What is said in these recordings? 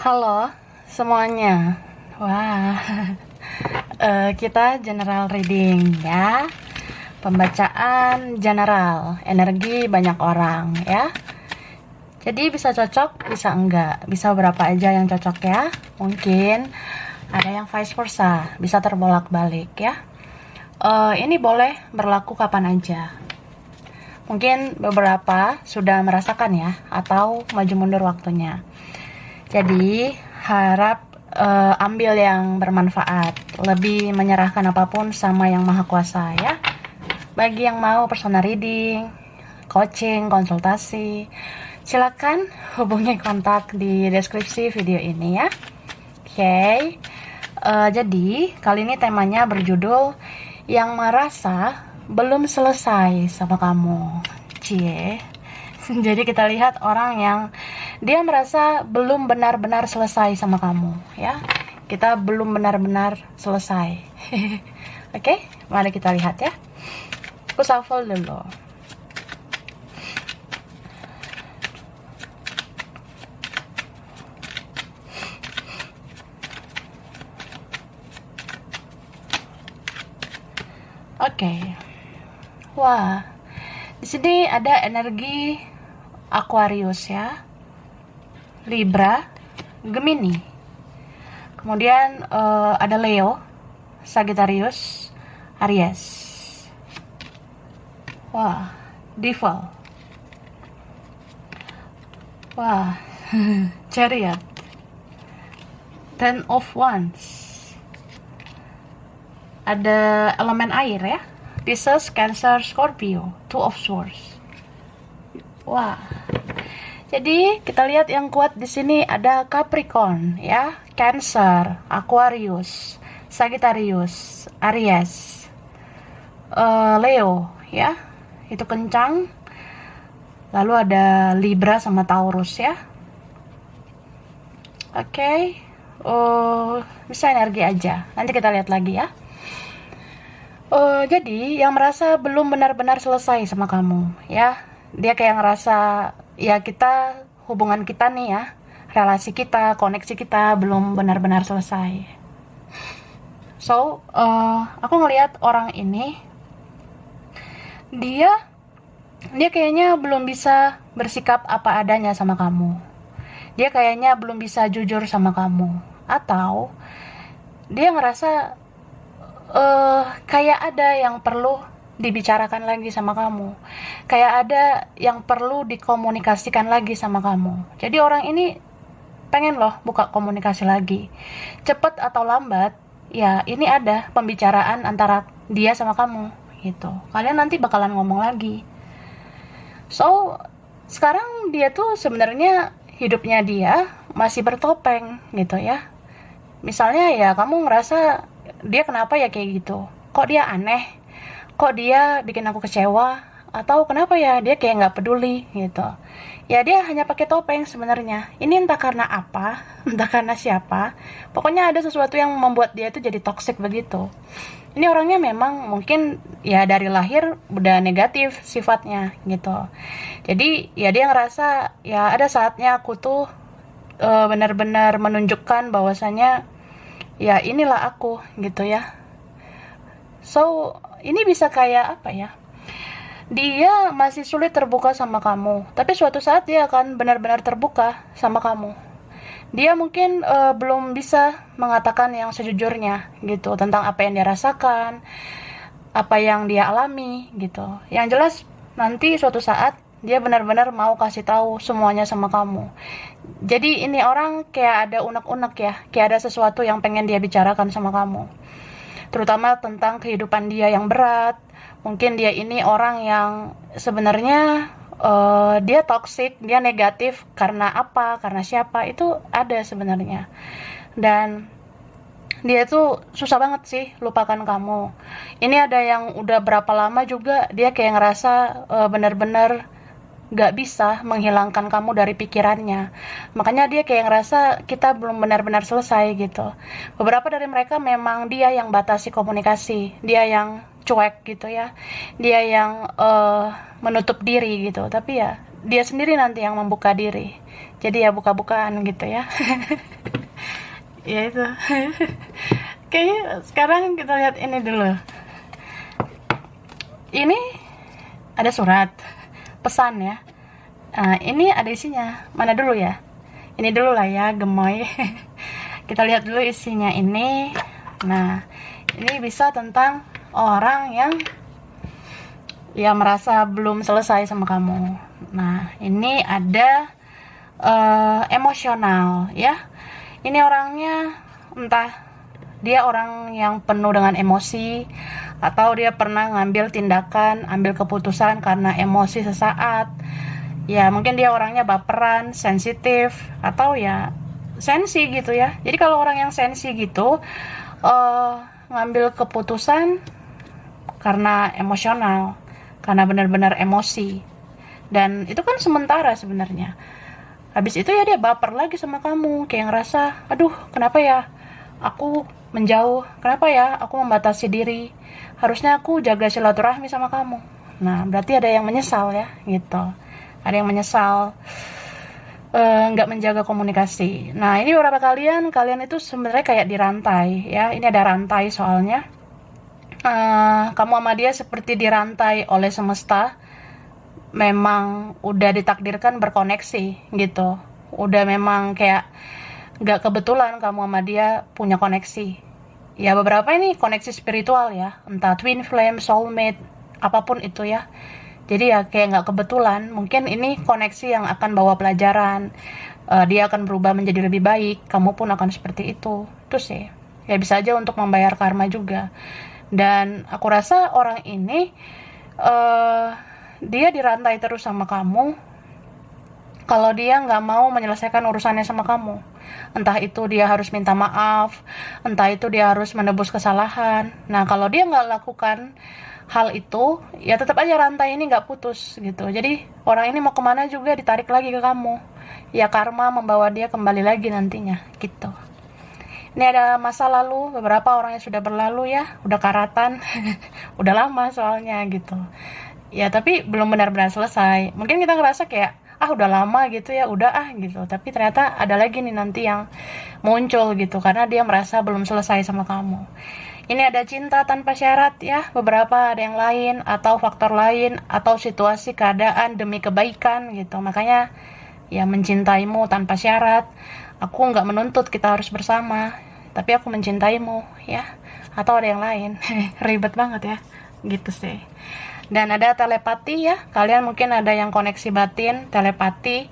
Halo semuanya. Wah, kita general reading ya. Pembacaan general, energi banyak orang ya. Jadi bisa cocok, bisa enggak, bisa berapa aja yang cocok ya. Mungkin ada yang vice versa, bisa terbolak-balik ya. Ini boleh berlaku kapan aja. Mungkin beberapa sudah merasakan ya, atau maju mundur waktunya. Jadi harap ambil yang bermanfaat, lebih menyerahkan apapun sama yang maha kuasa ya. Bagi yang mau personal reading, coaching, konsultasi, silakan hubungi kontak di deskripsi video ini ya. Oke. Jadi kali ini temanya berjudul yang merasa belum selesai sama kamu. Cie. Jadi kita lihat orang yang dia merasa belum benar-benar selesai sama kamu ya. Kita belum benar-benar selesai. Oke, mari kita lihat ya. Aku shuffle dulu. Oke. Wah, di sini ada energi Aquarius ya, Libra, Gemini. Kemudian ada Leo, Sagittarius, Aries. Wah, Devil. Wah, Chariot. Ten of Wands. Ada elemen air ya, Pisces, Cancer, Scorpio, Two of Swords. Wah. Jadi kita lihat yang kuat di sini ada Capricorn ya, Cancer, Aquarius, Sagittarius, Aries, Leo ya, itu kencang. Lalu ada Libra sama Taurus ya. Oke. Bisa energi aja. Nanti kita lihat lagi ya. Jadi yang merasa belum benar-benar selesai sama kamu ya, dia kayak ngerasa ya kita, hubungan kita nih ya, relasi kita, koneksi kita belum benar-benar selesai. So aku ngelihat orang ini dia kayaknya belum bisa bersikap apa adanya sama kamu. Dia kayaknya belum bisa jujur sama kamu, atau dia ngerasa kayak ada yang perlu dibicarakan lagi sama kamu, kayak ada yang perlu dikomunikasikan lagi sama kamu. Jadi orang ini pengen loh buka komunikasi lagi, cepet atau lambat ya, ini ada pembicaraan antara dia sama kamu gitu. Kalian nanti bakalan ngomong lagi. So sekarang dia tuh sebenarnya hidupnya dia masih bertopeng gitu ya. Misalnya ya kamu ngerasa dia kenapa ya kayak gitu, kok dia aneh, kok dia bikin aku kecewa, atau kenapa ya dia kayak nggak peduli gitu. Ya dia hanya pakai topeng sebenarnya. Ini entah karena apa, entah karena siapa, pokoknya ada sesuatu yang membuat dia itu jadi toxic begitu. Ini orangnya memang mungkin ya dari lahir udah negatif sifatnya gitu. Jadi ya dia ngerasa ya ada saatnya aku tuh benar-benar menunjukkan bahwasannya ya inilah aku gitu ya. So ini bisa kayak apa ya, dia masih sulit terbuka sama kamu, tapi suatu saat dia akan benar-benar terbuka sama kamu. Dia mungkin belum bisa mengatakan yang sejujurnya gitu, tentang apa yang dia rasakan, apa yang dia alami gitu. Yang jelas nanti suatu saat dia benar-benar mau kasih tahu semuanya sama kamu. Jadi ini orang kayak ada unek-unek ya, kayak ada sesuatu yang pengen dia bicarakan sama kamu, terutama tentang kehidupan dia yang berat. Mungkin dia ini orang yang sebenarnya dia toxic, dia negatif karena apa, karena siapa, itu ada sebenarnya. Dan dia tuh susah banget sih lupakan kamu. Ini ada yang udah berapa lama juga dia kayak ngerasa benar-benar gak bisa menghilangkan kamu dari pikirannya. Makanya dia kayak ngerasa kita belum benar-benar selesai gitu. Beberapa dari mereka memang dia yang batasi komunikasi, dia yang cuek gitu ya, dia yang menutup diri gitu. Tapi ya dia sendiri nanti yang membuka diri. jadi ya buka-bukaan gitu ya. Ya itu. Kayaknya sekarang kita lihat ini dulu. Ini ada surat pesan ya. Ini ada isinya. Mana dulu ya? Ini dulu lah ya, gemoy. Kita lihat dulu isinya ini. Nah, ini bisa tentang orang yang ya merasa belum selesai sama kamu. Nah, ini ada emosional ya. Ini orangnya entah dia orang yang penuh dengan emosi, atau dia pernah ngambil tindakan, ambil keputusan karena emosi sesaat. Ya mungkin dia orangnya baperan, sensitif, atau ya sensi gitu ya. Jadi kalau orang yang sensi gitu ngambil keputusan karena emosional, karena benar-benar emosi, dan itu kan sementara sebenarnya. Habis itu ya dia baper lagi sama kamu, kayak ngerasa, aduh kenapa ya aku menjauh, kenapa ya aku membatasi diri, harusnya aku jaga silaturahmi sama kamu. Nah berarti ada yang menyesal ya gitu, ada yang menyesal nggak menjaga komunikasi. Nah ini beberapa kalian itu sebenarnya kayak dirantai ya. Ini ada rantai soalnya. Kamu sama dia seperti dirantai oleh semesta. Memang udah ditakdirkan berkoneksi gitu. Udah memang kayak nggak kebetulan kamu sama dia punya koneksi. Ya beberapa ini koneksi spiritual ya. Entah twin flame, soulmate, apapun itu ya. Jadi ya kayak nggak kebetulan, mungkin ini koneksi yang akan bawa pelajaran. Dia akan berubah menjadi lebih baik, kamu pun akan seperti itu. Terus ya bisa aja untuk membayar karma juga. Dan aku rasa orang ini dia dirantai terus sama kamu kalau dia nggak mau menyelesaikan urusannya sama kamu. Entah itu dia harus minta maaf, entah itu dia harus menebus kesalahan. Nah kalau dia nggak lakukan hal itu, ya tetap aja rantai ini nggak putus gitu. Jadi orang ini mau kemana juga ditarik lagi ke kamu. Ya karma membawa dia kembali lagi nantinya gitu. Ini ada masa lalu, beberapa orang yang sudah berlalu ya, udah karatan, udah lama soalnya gitu. Ya tapi belum benar-benar selesai. Mungkin kita ngerasa kayak udah lama gitu ya, udah gitu. Tapi ternyata ada lagi nih nanti yang muncul gitu, karena dia merasa belum selesai sama kamu. Ini ada cinta tanpa syarat ya, beberapa ada yang lain, atau faktor lain, atau situasi keadaan demi kebaikan gitu. Makanya ya mencintaimu tanpa syarat. Aku nggak menuntut kita harus bersama, tapi aku mencintaimu ya. Atau ada yang lain. Ribet banget ya, gitu sih. Dan ada telepati ya, kalian mungkin ada yang koneksi batin, telepati,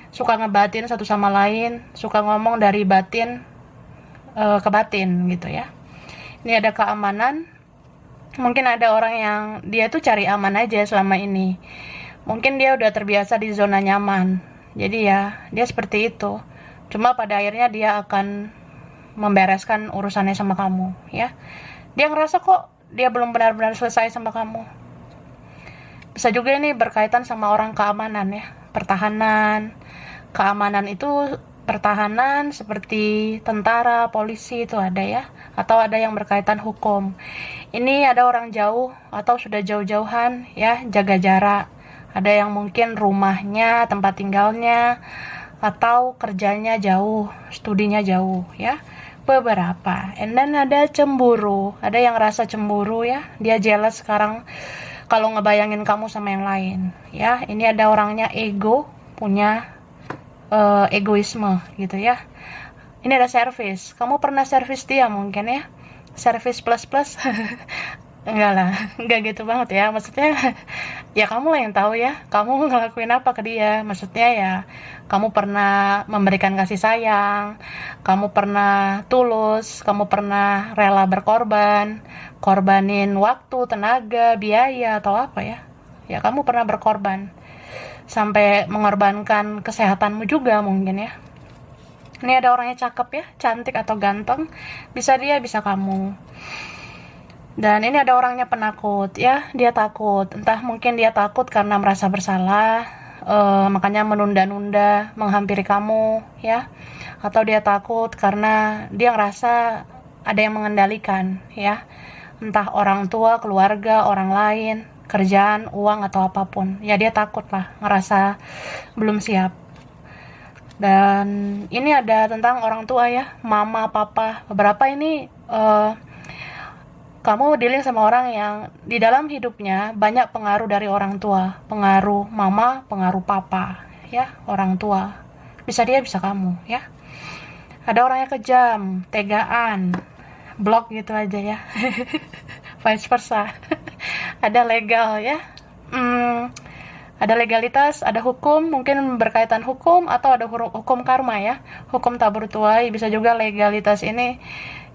suka ngebatin satu sama lain, suka ngomong dari batin ke batin gitu ya. Ini ada keamanan. Mungkin ada orang yang dia tuh cari aman aja selama ini. Mungkin dia udah terbiasa di zona nyaman. Jadi ya, dia seperti itu. Cuma pada akhirnya dia akan membereskan urusannya sama kamu, ya. Dia ngerasa kok dia belum benar-benar selesai sama kamu. Bisa juga ini berkaitan sama orang keamanan ya, pertahanan. Keamanan itu pertahanan seperti tentara, polisi itu ada ya, atau ada yang berkaitan hukum. Ini ada orang jauh atau sudah jauh-jauhan ya, jaga jarak. Ada yang mungkin rumahnya, tempat tinggalnya, atau kerjanya jauh, studinya jauh ya. Beberapa. And then ada cemburu. Ada yang rasa cemburu ya, dia jealous sekarang kalau ngebayangin kamu sama yang lain ya. Ini ada orangnya ego, punya egoisme gitu ya. Ini ada service. Kamu pernah service dia mungkin ya. Service plus plus. Enggak lah, enggak gitu banget ya. Maksudnya ya kamu lah yang tahu ya. Kamu ngelakuin apa ke dia. Maksudnya ya kamu pernah memberikan kasih sayang, kamu pernah tulus, kamu pernah rela berkorban, korbanin waktu, tenaga, biaya atau apa ya. Ya kamu pernah berkorban. Sampai mengorbankan kesehatanmu juga mungkin ya. Ini ada orangnya cakep ya, cantik atau ganteng, bisa dia, bisa kamu. Dan ini ada orangnya penakut ya, dia takut. Entah mungkin dia takut karena merasa bersalah, makanya menunda-nunda menghampiri kamu ya. Atau dia takut karena dia ngerasa ada yang mengendalikan ya. Entah orang tua, keluarga, orang lain, kerjaan, uang, atau apapun. Ya dia takut lah, ngerasa belum siap. Dan ini ada tentang orang tua ya, mama, papa. Beberapa ini kamu dealing sama orang yang di dalam hidupnya banyak pengaruh dari orang tua, pengaruh mama, pengaruh papa, ya, orang tua. Bisa dia, bisa kamu, ya. Ada orang yang kejam, tegaan, blok gitu aja ya. Vice versa. Ada legal ya. Ada legalitas, ada hukum, mungkin berkaitan hukum atau ada hukum karma ya. Hukum tak bertuai, bisa juga legalitas ini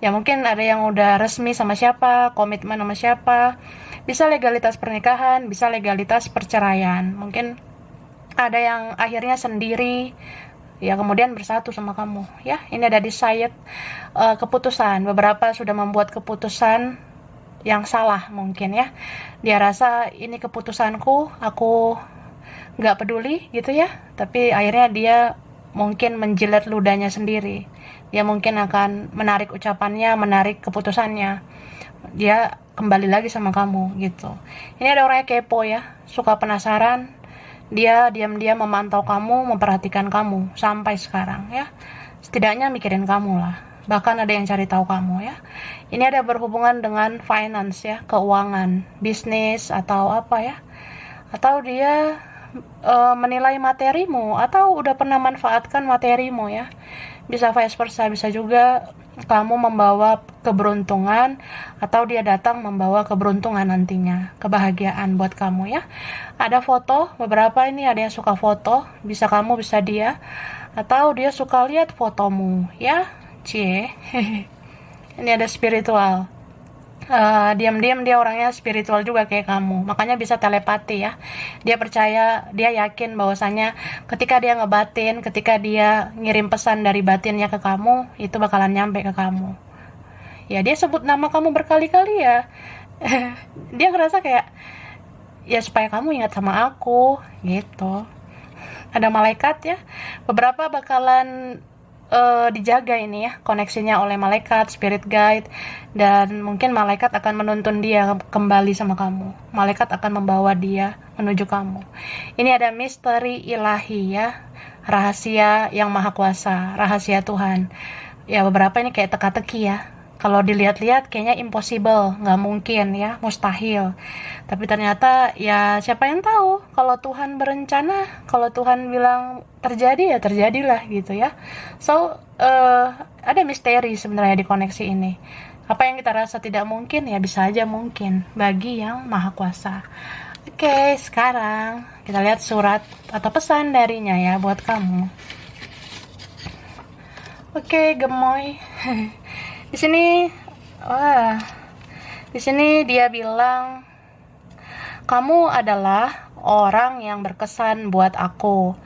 ya, mungkin ada yang udah resmi sama siapa, komitmen sama siapa. Bisa legalitas pernikahan, bisa legalitas perceraian. Mungkin ada yang akhirnya sendiri ya, kemudian bersatu sama kamu ya. Ini ada decide, keputusan. Beberapa sudah membuat keputusan yang salah mungkin ya. Dia rasa ini keputusanku, aku nggak peduli gitu ya, tapi akhirnya dia mungkin menjilat ludahnya sendiri. Dia mungkin akan menarik ucapannya, menarik keputusannya, dia kembali lagi sama kamu gitu. Ini ada orang yang kepo ya, suka penasaran, dia diam-diam memantau kamu, memperhatikan kamu sampai sekarang ya. Setidaknya mikirin kamu lah, bahkan ada yang cari tahu kamu ya. Ini ada berhubungan dengan finance ya, keuangan, bisnis atau apa ya, atau dia menilai materimu atau udah pernah manfaatkan materimu ya. Bisa vice versa, bisa juga kamu membawa keberuntungan atau dia datang membawa keberuntungan nantinya, kebahagiaan buat kamu ya. Ada foto, beberapa ini ada yang suka foto, bisa kamu, bisa dia, atau dia suka lihat fotomu ya. Cie. Ini ada spiritual. Diam-diam dia orangnya spiritual juga kayak kamu, makanya bisa telepati ya. Dia percaya, dia yakin bahwasanya ketika dia ngebatin, ketika dia ngirim pesan dari batinnya ke kamu, itu bakalan nyampe ke kamu ya. Dia sebut nama kamu berkali-kali ya. Dia ngerasa kayak ya supaya kamu ingat sama aku gitu. Ada malaikat ya, beberapa bakalan dijaga ini ya, koneksinya oleh malaikat, spirit guide, dan mungkin malaikat akan menuntun dia kembali sama kamu. Malaikat akan membawa dia menuju kamu. Ini ada misteri ilahi ya, rahasia yang maha kuasa, rahasia Tuhan. Ya beberapa ini kayak teka-teki ya. Kalau dilihat-lihat kayaknya impossible, nggak mungkin ya, mustahil. Tapi ternyata ya siapa yang tahu, kalau Tuhan berencana, kalau Tuhan bilang terjadi ya terjadilah gitu ya. So, ada misteri sebenarnya di koneksi ini. Apa yang kita rasa tidak mungkin ya bisa aja mungkin bagi yang maha kuasa. Oke, sekarang kita lihat surat atau pesan darinya ya buat kamu. Oke, gemoy. Di sini dia bilang, kamu adalah orang yang berkesan buat aku.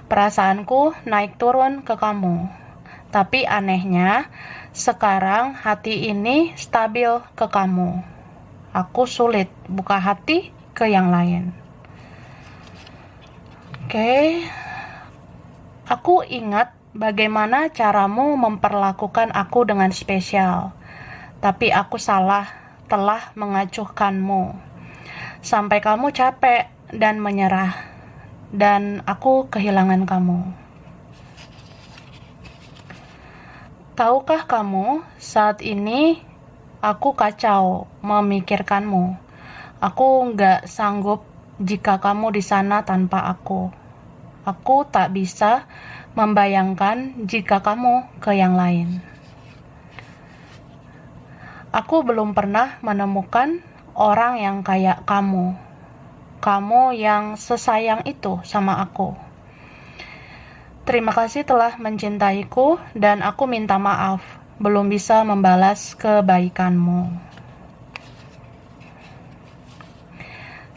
Perasaanku naik turun ke kamu. Tapi anehnya, sekarang hati ini stabil ke kamu. Aku sulit buka hati ke yang lain. Oke. Aku ingat bagaimana caramu memperlakukan aku dengan spesial. Tapi aku salah, telah mengacuhkanmu. Sampai kamu capek dan menyerah. Dan aku kehilangan kamu. Tahukah kamu, saat ini aku kacau memikirkanmu. Aku nggak sanggup jika kamu di sana tanpa aku. Aku tak bisa membayangkan jika kamu ke yang lain. Aku belum pernah menemukan orang yang kayak kamu. Kamu yang sesayang itu sama aku. Terima kasih telah mencintaiku dan aku minta maaf belum bisa membalas kebaikanmu.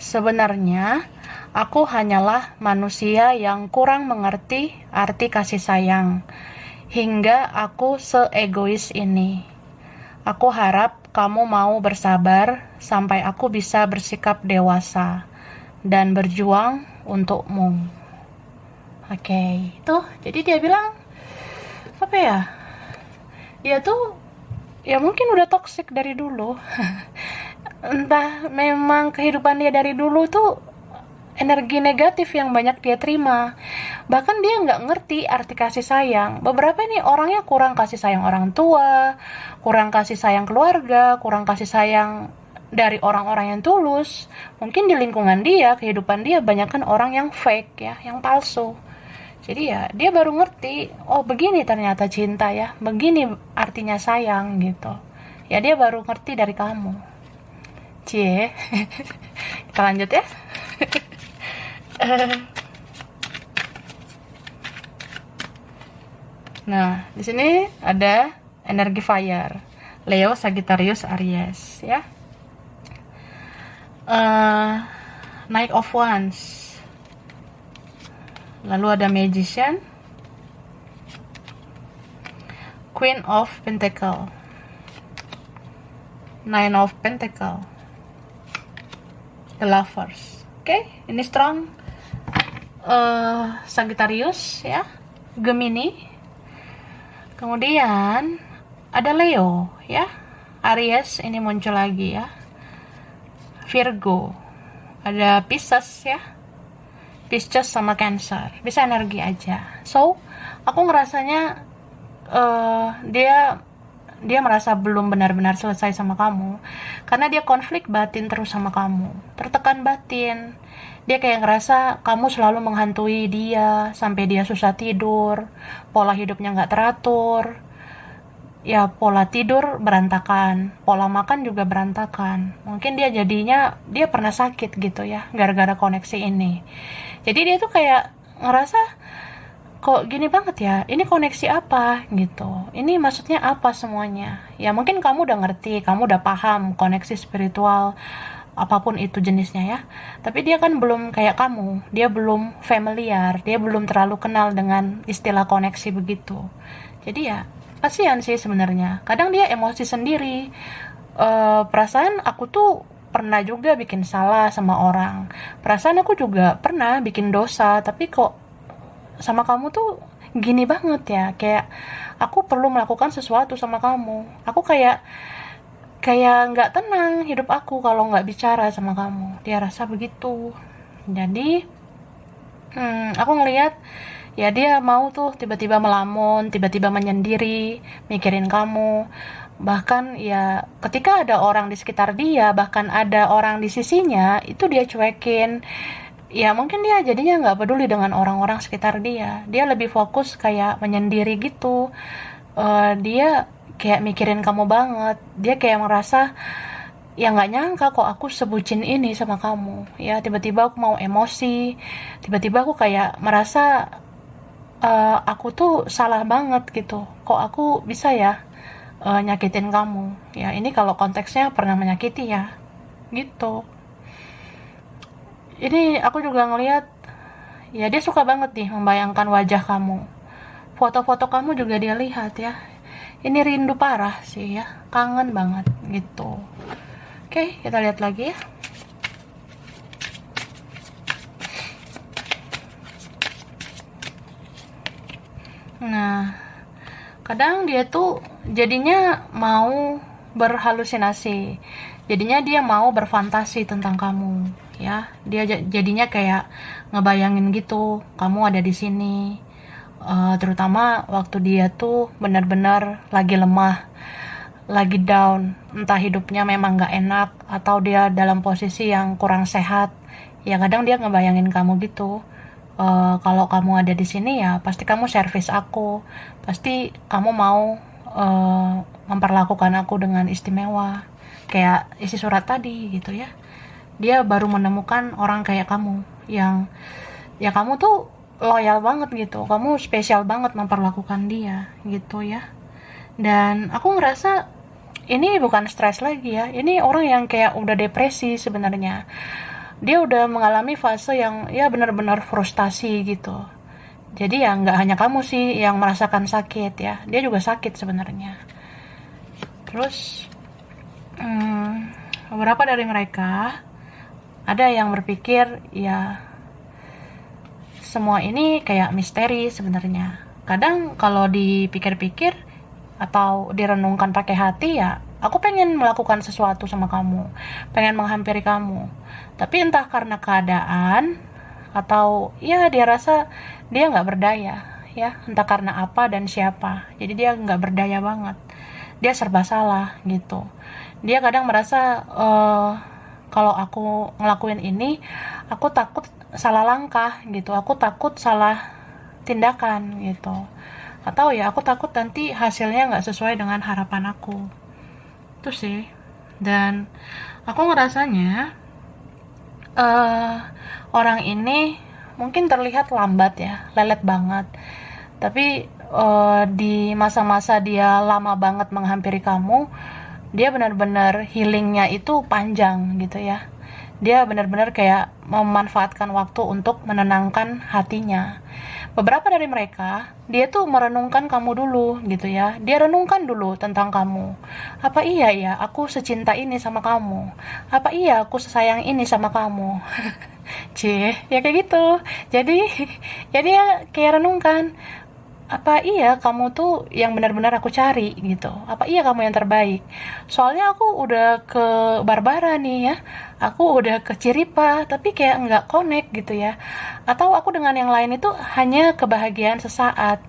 Sebenarnya, aku hanyalah manusia yang kurang mengerti arti kasih sayang, hingga aku seegois ini. Aku harap kamu mau bersabar sampai aku bisa bersikap dewasa dan berjuang untukmu. Oke, itu jadi dia bilang apa ya? Dia tuh ya mungkin udah toksik dari dulu. Entah memang kehidupan dia dari dulu tuh energi negatif yang banyak dia terima. Bahkan dia nggak ngerti arti kasih sayang. Beberapa nih orangnya kurang kasih sayang orang tua, kurang kasih sayang keluarga, kurang kasih sayang dari orang-orang yang tulus. Mungkin di lingkungan dia, kehidupan dia banyak kan orang yang fake ya, yang palsu. Jadi ya dia baru ngerti, oh begini ternyata cinta ya, begini artinya sayang gitu. Ya dia baru ngerti dari kamu. Cie. Kita lanjut ya. Nah, di sini ada energi fire. Leo, Sagittarius, Aries ya. Knight of Wands. Lalu ada Magician, Queen of Pentacle, Nine of Pentacle, The Lovers. Oke, ini strong. Sagittarius ya, Gemini. Kemudian ada Leo ya, Aries ini muncul lagi ya, Virgo, ada Pisces ya, Pisces sama Cancer, bisa energi aja. So aku ngerasanya dia merasa belum benar-benar selesai sama kamu karena dia konflik batin terus sama kamu, tertekan batin. Dia kayak ngerasa kamu selalu menghantui dia sampai dia susah tidur, pola hidupnya nggak teratur ya, pola tidur berantakan, pola makan juga berantakan. Mungkin dia jadinya dia pernah sakit gitu ya gara-gara koneksi ini. Jadi dia tuh kayak ngerasa kok gini banget ya, ini koneksi apa gitu, ini maksudnya apa semuanya ya. Mungkin kamu udah ngerti, kamu udah paham koneksi spiritual apapun itu jenisnya ya, tapi dia kan belum kayak kamu, dia belum familiar, dia belum terlalu kenal dengan istilah koneksi begitu. Jadi ya kasihan sih sebenarnya, kadang dia emosi sendiri. Perasaan aku tuh pernah juga bikin salah sama orang, perasaan aku juga pernah bikin dosa, tapi kok sama kamu tuh gini banget ya, kayak aku perlu melakukan sesuatu sama kamu, aku kayak nggak tenang hidup aku kalau nggak bicara sama kamu. Dia rasa begitu. Jadi aku ngelihat ya dia mau tuh tiba-tiba melamun, tiba-tiba menyendiri, mikirin kamu. Bahkan ya ketika ada orang di sekitar dia, bahkan ada orang di sisinya, itu dia cuekin. Ya mungkin dia jadinya nggak peduli dengan orang-orang sekitar dia. Dia lebih fokus kayak menyendiri gitu. Dia kayak mikirin kamu banget. Dia kayak merasa ya nggak nyangka kok aku sebucin ini sama kamu. Ya tiba-tiba aku mau emosi, tiba-tiba aku kayak merasa aku tuh salah banget gitu. Kok aku bisa ya nyakitin kamu. Ya ini kalau konteksnya pernah menyakiti ya, gitu. Ini aku juga ngelihat ya dia suka banget nih membayangkan wajah kamu. Foto-foto kamu juga dia lihat ya. Ini rindu parah sih ya, kangen banget gitu. Oke, kita lihat lagi ya. Nah, kadang dia tuh jadinya mau berhalusinasi, jadinya dia mau berfantasi tentang kamu ya. Dia jadinya kayak ngebayangin gitu kamu ada di sini. Terutama waktu dia tuh benar-benar lagi lemah, lagi down, entah hidupnya memang gak enak atau dia dalam posisi yang kurang sehat. Ya kadang dia ngebayangin kamu gitu. Kalau kamu ada di sini ya pasti kamu servis aku, pasti kamu mau memperlakukan aku dengan istimewa, kayak isi surat tadi gitu ya. Dia baru menemukan orang kayak kamu yang ya kamu tuh loyal banget gitu, kamu spesial banget memperlakukan dia gitu ya. Dan aku ngerasa ini bukan stres lagi ya, ini orang yang kayak udah depresi sebenarnya. Dia udah mengalami fase yang ya benar-benar frustasi gitu. Jadi ya nggak hanya kamu sih yang merasakan sakit ya, dia juga sakit sebenarnya. Terus beberapa dari mereka ada yang berpikir ya semua ini kayak misteri sebenarnya. Kadang kalau dipikir-pikir atau direnungkan pakai hati ya, aku pengen melakukan sesuatu sama kamu, pengen menghampiri kamu. Tapi entah karena keadaan atau ya dia rasa dia nggak berdaya ya, entah karena apa dan siapa. Jadi dia nggak berdaya banget, dia serba salah gitu. Dia kadang merasa kalau aku ngelakuin ini, aku takut salah langkah gitu, aku takut salah tindakan gitu, atau ya aku takut nanti hasilnya nggak sesuai dengan harapan aku. Itu sih. Dan aku ngerasanya eh orang ini mungkin terlihat lambat ya, lelet banget. Tapi di masa-masa dia lama banget menghampiri kamu, dia benar-benar healingnya itu panjang gitu ya. Dia benar-benar kayak memanfaatkan waktu untuk menenangkan hatinya. Beberapa dari mereka, dia tuh merenungkan kamu dulu gitu ya. Dia renungkan dulu tentang kamu. Apa iya ya aku secinta ini sama kamu? Apa iya aku sesayang ini sama kamu? Cie, ya kayak gitu. Jadi, jadi ya kayak renungkan, apa iya kamu tuh yang benar-benar aku cari gitu, apa iya kamu yang terbaik. Soalnya aku udah ke Barbara nih ya, aku udah ke Ciripa tapi kayak nggak connect gitu ya, atau aku dengan yang lain itu hanya kebahagiaan sesaat,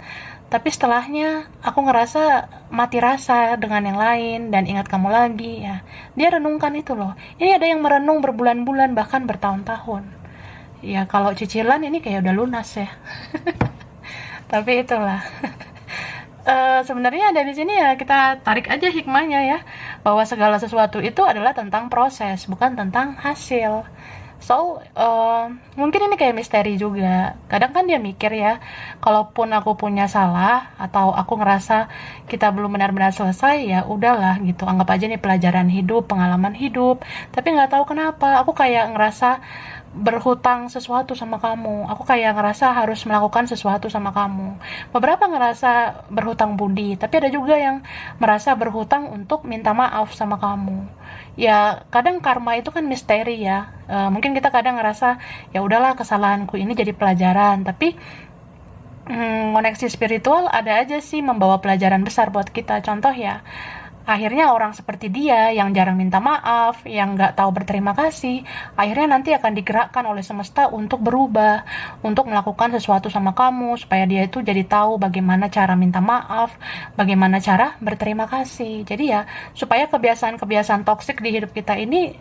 tapi setelahnya aku ngerasa mati rasa dengan yang lain dan ingat kamu lagi ya. Dia renungkan itu loh. Ini ada yang merenung berbulan-bulan bahkan bertahun-tahun ya. Kalau cicilan ini kayak udah lunas ya. Tapi itulah. Sebenarnya dari sini ya kita tarik aja hikmahnya ya, bahwa segala sesuatu itu adalah tentang proses, bukan tentang hasil. So, mungkin ini kayak misteri juga. Kadang kan dia mikir ya, kalaupun aku punya salah atau aku ngerasa kita belum benar-benar selesai, ya udahlah gitu. Anggap aja nih pelajaran hidup, pengalaman hidup. Tapi nggak tahu kenapa, aku kayak ngerasa berhutang sesuatu sama kamu. Aku kayak ngerasa harus melakukan sesuatu sama kamu. Beberapa ngerasa berhutang budi, tapi ada juga yang merasa berhutang untuk minta maaf sama kamu. Ya, kadang karma itu kan misteri ya. Mungkin kita kadang ngerasa ya udahlah kesalahanku ini jadi pelajaran, tapi koneksi spiritual ada aja sih membawa pelajaran besar buat kita. Contoh ya, akhirnya orang seperti dia yang jarang minta maaf, yang nggak tahu berterima kasih, akhirnya nanti akan digerakkan oleh semesta untuk berubah, untuk melakukan sesuatu sama kamu, supaya dia itu jadi tahu bagaimana cara minta maaf, bagaimana cara berterima kasih. Jadi ya, supaya kebiasaan-kebiasaan toksik di hidup kita ini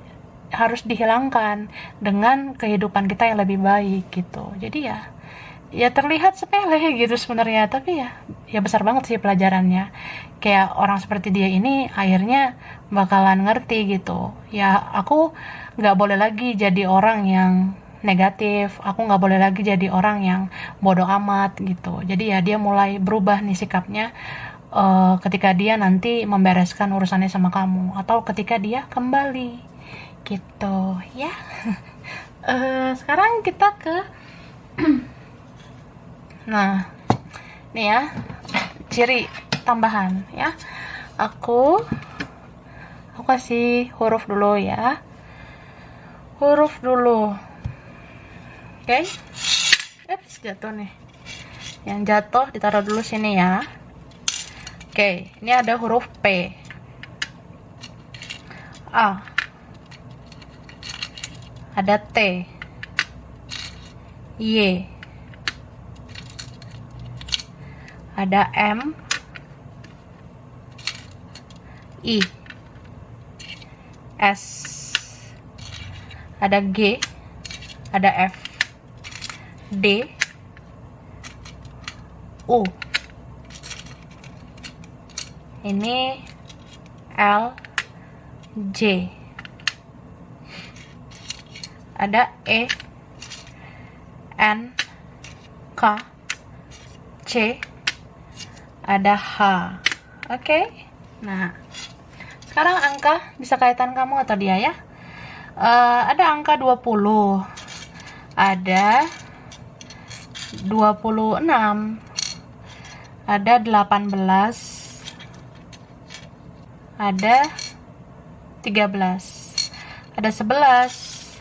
harus dihilangkan dengan kehidupan kita yang lebih baik gitu. Jadi ya terlihat sepele gitu sebenarnya, tapi ya besar banget sih pelajarannya. Kayak orang seperti dia ini akhirnya bakalan ngerti gitu ya, aku nggak boleh lagi jadi orang yang negatif, aku nggak boleh lagi jadi orang yang bodoh amat gitu. Jadi ya dia mulai berubah nih sikapnya, ketika dia nanti membereskan urusannya sama kamu atau ketika dia kembali gitu ya. Sekarang kita ke nah, nih ya, ciri tambahan ya. Aku kasih huruf dulu ya. Huruf dulu. Oke. Eps, jatuh nih. Yang jatuh ditaruh dulu sini ya. Oke, ini ada huruf P. A. Ada T. Y. Ada M, I, S, ada G, ada F, D, U, ini L, J, ada E, N, K, C, ada H. Oke. Nah, sekarang angka bisa kaitan kamu atau dia ya. Ada angka 20. Ada 26. Ada 18. Ada 13. Ada 11.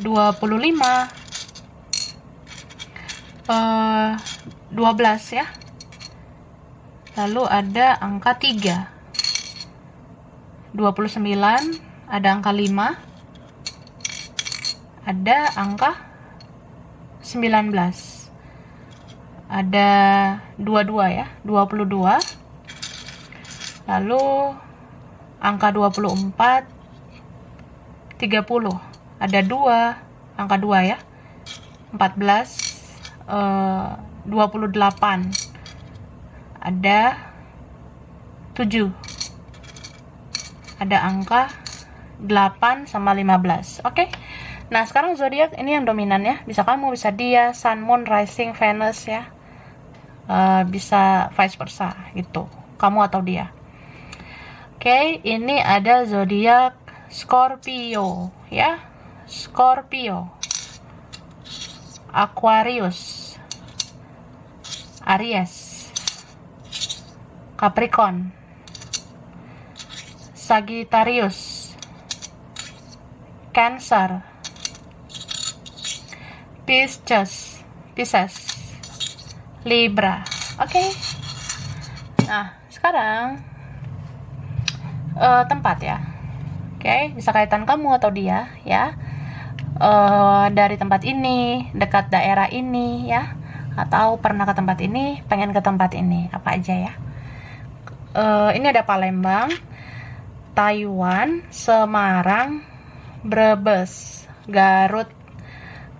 25. 12 ya. Lalu ada angka 3, 29, ada angka 5, ada angka 19. Ada 22 ya, 22. Lalu angka 24, 30. Ada 2, angka 2 ya. 14, 28. Ada 7. Ada angka 8 sama 15. Oke. Nah, sekarang zodiak ini yang dominan ya. Bisa kamu, bisa dia, Sun, Moon, Rising, Venus ya. Bisa vice versa gitu. Kamu atau dia. Oke, ini ada zodiak Scorpio ya. Scorpio, Aquarius, Aries, Capricorn, Sagittarius, Cancer, Pisces, Libra. Oke. Nah, sekarang tempat ya. Oke, bisa kaitan kamu atau dia ya. Dari tempat ini, dekat daerah ini ya, atau pernah ke tempat ini, pengen ke tempat ini, apa aja ya. Ini ada Palembang, Taiwan, Semarang, Brebes, Garut,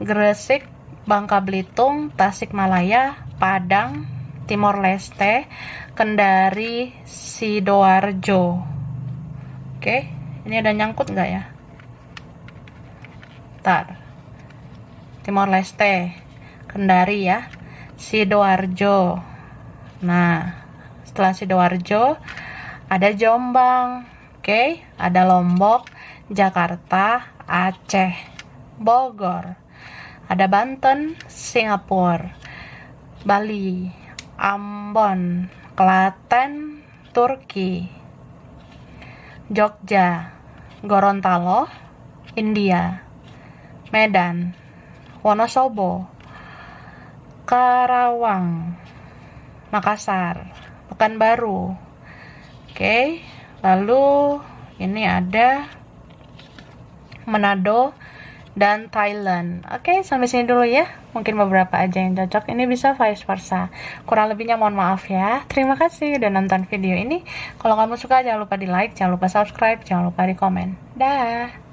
Gresik, Bangka Belitung, Tasikmalaya, Padang, Timor Leste, Kendari, Sidoarjo. Oke, ini ada nyangkut nggak ya? Bentar. Timor Leste, Kendari ya, Sidoarjo. Nah, setelah Sidoarjo ada Jombang, oke, ada Lombok, Jakarta, Aceh, Bogor, ada Banten, Singapura, Bali, Ambon, Klaten, Turki, Jogja, Gorontalo, India, Medan, Wonosobo, Karawang, Makassar, Pekanbaru. Oke, lalu ini ada Manado dan Thailand. Oke, sampai sini dulu ya. Mungkin beberapa aja yang cocok. Ini bisa vice versa. Kurang lebihnya mohon maaf ya. Terima kasih udah nonton video ini. Kalau kamu suka jangan lupa di like, jangan lupa subscribe, jangan lupa di komen. Dah.